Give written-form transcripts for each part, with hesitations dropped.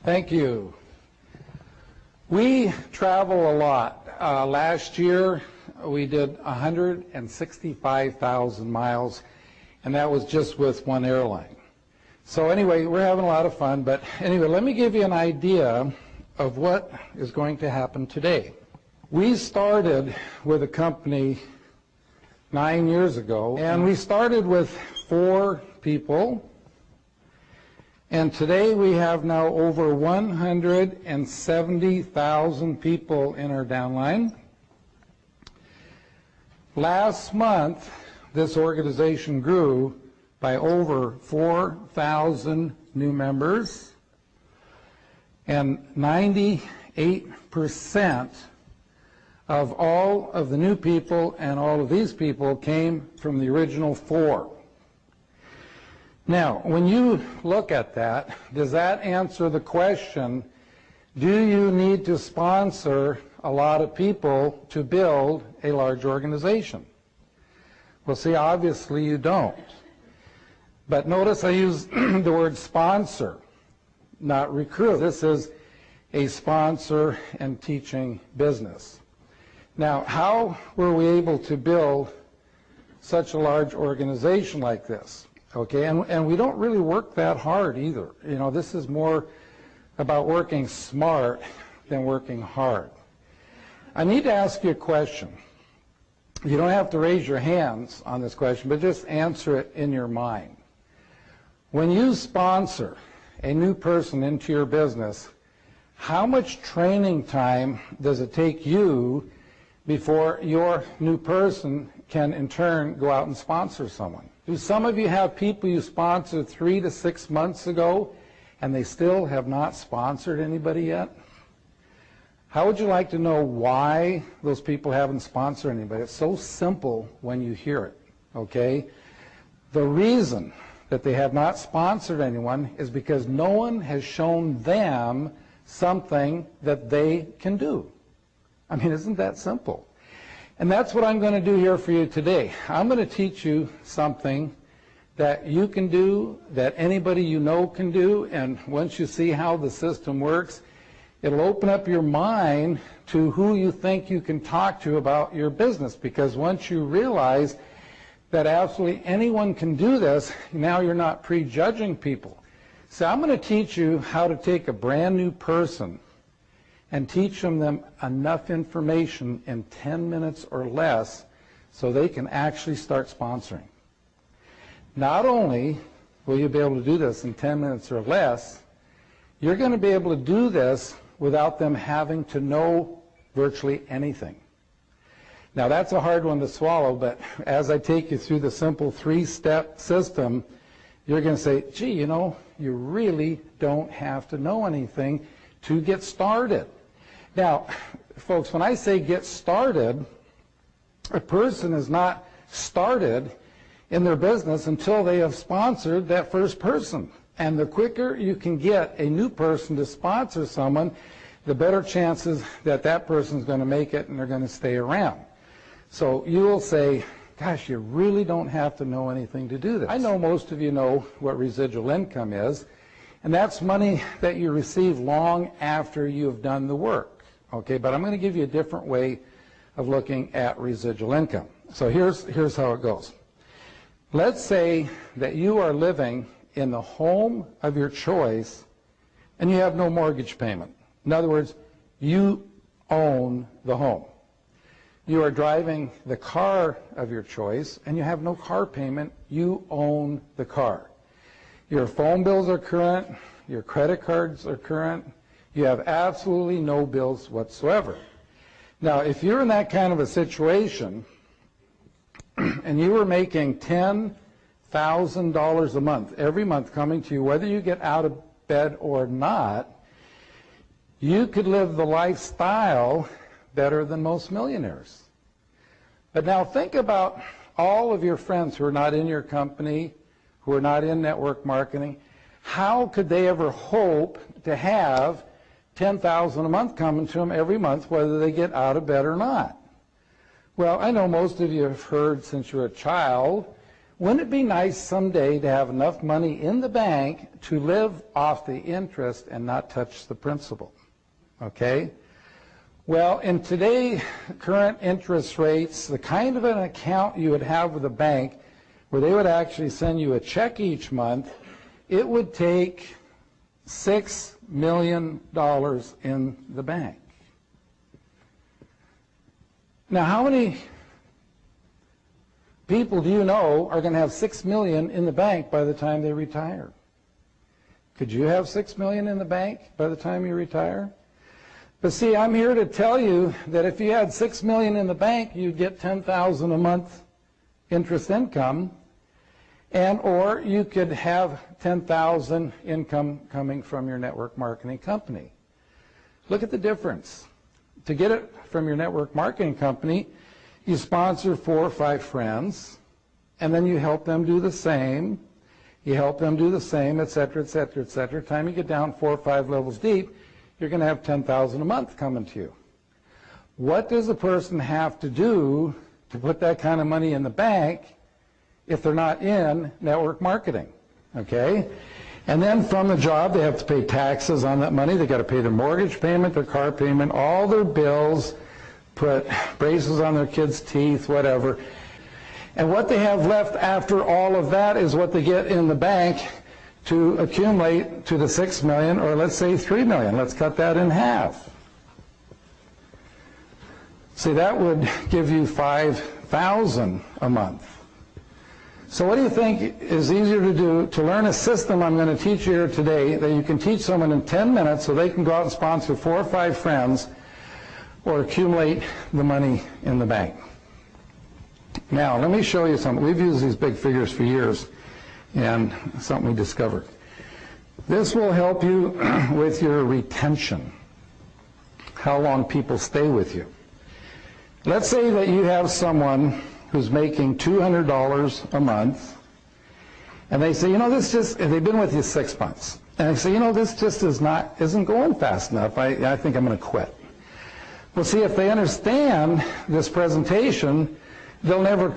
Thank you. We travel a lot. Last year we did 165,000 miles, and that was just with one airline. So anyway, we're having a lot of fun, but anyway, let me give you an idea of what is going to happen today. We started with a company 9 years ago, and we started with 4 people. And today we have now over 170,000 people in our downline. Last month, this organization grew by over 4,000 new members, and 98% of all of the new people and all of these people came from the original 4. Now, when you look at that, does that answer the question, do you need to sponsor a lot of people to build a large organization? Well, see, obviously you don't. But notice I use the word sponsor, not recruit. This is a sponsor and teaching business. Now, how were we able to build such a large organization like this? Okay, and we don't really work that hard either. You know, this is more about working smart than working hard. I need to ask you a question. You don't have to raise your hands on this question, but just answer it in your mind. When you sponsor a new person into your business, how much training time does it take you before your new person can in turn go out and sponsor someone? Do some of you have people you sponsored 3 to 6 months ago and they still have not sponsored anybody yet? How would you like to know why those people haven't sponsored anybody? It's so simple when you hear it, okay? The reason that they have not sponsored anyone is because no one has shown them something that they can do. I mean, isn't that simple? And that's what I'm going to do here for you today. I'm going to teach you something that you can do, that anybody you know can do, and once you see how the system works, it'll open up your mind to who you think you can talk to about your business, because once you realize that absolutely anyone can do this, now you're not prejudging people. So I'm going to teach you how to take a brand new person and teach them enough information in 10 minutes or less so they can actually start sponsoring. Not only will you be able to do this in 10 minutes or less, you're going to be able to do this without them having to know virtually anything. Now that's a hard one to swallow, but as I take you through the simple 3-step system, you're going to say, gee, you know, you really don't have to know anything to get started. Now, folks, when I say get started, a person is not started in their business until they have sponsored that first person. And the quicker you can get a new person to sponsor someone, the better chances that that person is going to make it and they're going to stay around. So you will say, gosh, you really don't have to know anything to do this. I know most of you know what residual income is, and that's money that you receive long after you have done the work. Okay, but I'm going to give you a different way of looking at residual income. So here's how it goes. Let's say that you are living in the home of your choice and you have no mortgage payment. In other words, you own the home. You are driving the car of your choice and you have no car payment. You own the car. Your phone bills are current. Your credit cards are current. You have absolutely no bills whatsoever. Now, if you're in that kind of a situation and you were making $10,000 a month, every month coming to you, whether you get out of bed or not, you could live the lifestyle better than most millionaires. But now think about all of your friends who are not in your company, who are not in network marketing. How could they ever hope to have $10,000 a month coming to them every month, whether they get out of bed or not? Well, I know most of you have heard since you were a child Wouldn't it be nice someday to have enough money in the bank to live off the interest and not touch the principal? Okay? Well, in today's current interest rates, the kind of an account you would have with a bank where they would actually send you a check each month, it would take $6 million in the bank. Now, how many people do you know are going to have $6 million in the bank by the time they retire? Could you have $6 million in the bank by the time you retire? But see, I'm here to tell you that if you had $6 million in the bank, you'd get $10,000 a month interest income, and or you could have $10,000 income coming from your network marketing company. Look at the difference. To get it from your network marketing company, you sponsor 4 or 5 friends, and then you help them do the same. You help them do the same, et cetera, et cetera, et cetera. Time you get down 4 or 5 levels deep, you're going to have $10,000 a month coming to you. What does a person have to do to put that kind of money in the bank if they're not in network marketing? Okay? And then from the job, they have to pay taxes on that money. They've got to pay their mortgage payment, their car payment, all their bills, put braces on their kids' teeth, whatever. And what they have left after all of that is what they get in the bank to accumulate to the $6 million, or let's say $3 million. Let's cut that in half. See, that would give you $5,000 a month. So what do you think is easier to do to learn a system I'm going to teach you here today that you can teach someone in 10 minutes so they can go out and sponsor 4 or 5 friends or accumulate the money in the bank? Now, let me show you something. We've used these big figures for years, and something we discovered. This will help you with your retention, how long people stay with you. Let's say that you have someone who's making $200 a month, and they say, you know, this just, they've been with you 6 months, and they say, you know, this just isn't going fast enough. I think I'm going to quit. Well, see, if they understand this presentation, they'll never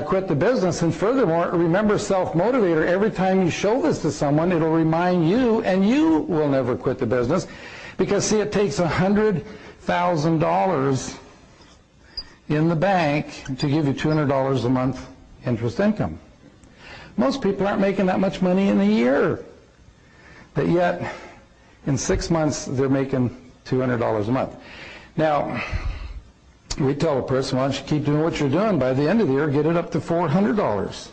quit the business. And furthermore, remember self-motivator. Every time you show this to someone, it'll remind you, and you will never quit the business. Because, see, it takes $100,000 in the bank to give you $200 a month interest income. Most people aren't making that much money in a year. But yet, in 6 months, they're making $200 a month. Now, we tell a person, why don't you keep doing what you're doing? By the end of the year, get it up to $400.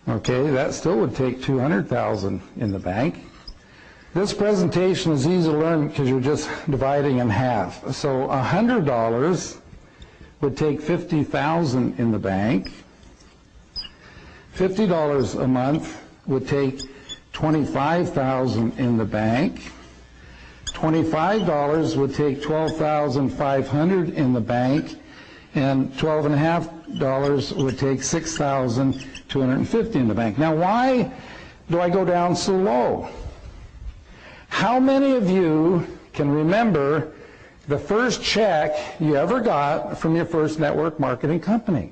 Okay, that still would take $200,000 in the bank. This presentation is easy to learn because you're just dividing in half. So $100 would take $50,000 in the bank. $50 a month would take $25,000 in the bank. $25 would take $12,500 in the bank, and $12.50 would take $6,250 in the bank. Now, why do I go down so low? How many of you can remember the first check you ever got from your first network marketing company?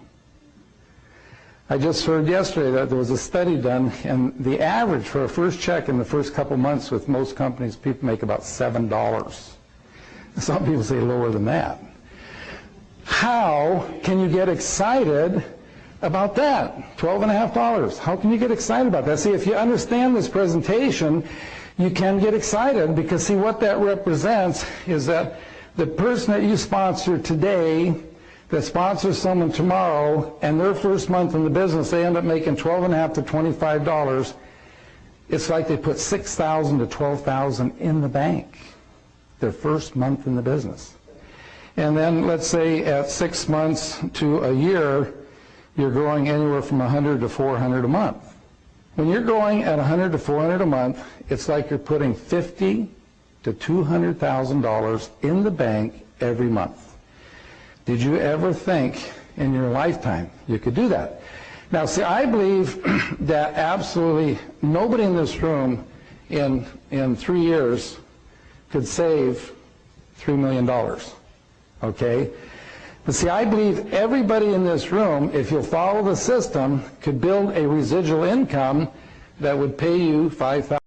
I just heard yesterday that there was a study done, and the average for a first check in the first couple months with most companies, people make about $7. Some people say lower than that. How can you get excited about that? $12.50. How can you get excited about that? See, if you understand this presentation, you can get excited, because see, what that represents is that the person that you sponsor today that sponsors someone tomorrow, and their first month in the business, they end up making $12.50 to $25. It's like they put $6,000 to $12,000 in the bank their first month in the business. And then let's say at 6 months to a year, you're growing anywhere from $100 to $400 a month. When you're growing at $100 to $400 a month, it's like you're putting $50,000 to $200,000 in the bank every month. Did you ever think in your lifetime you could do that? Now, see, I believe that absolutely nobody in this room in 3 years could save $3 million, okay? But see, I believe everybody in this room, if you'll follow the system, could build a residual income that would pay you $5,000.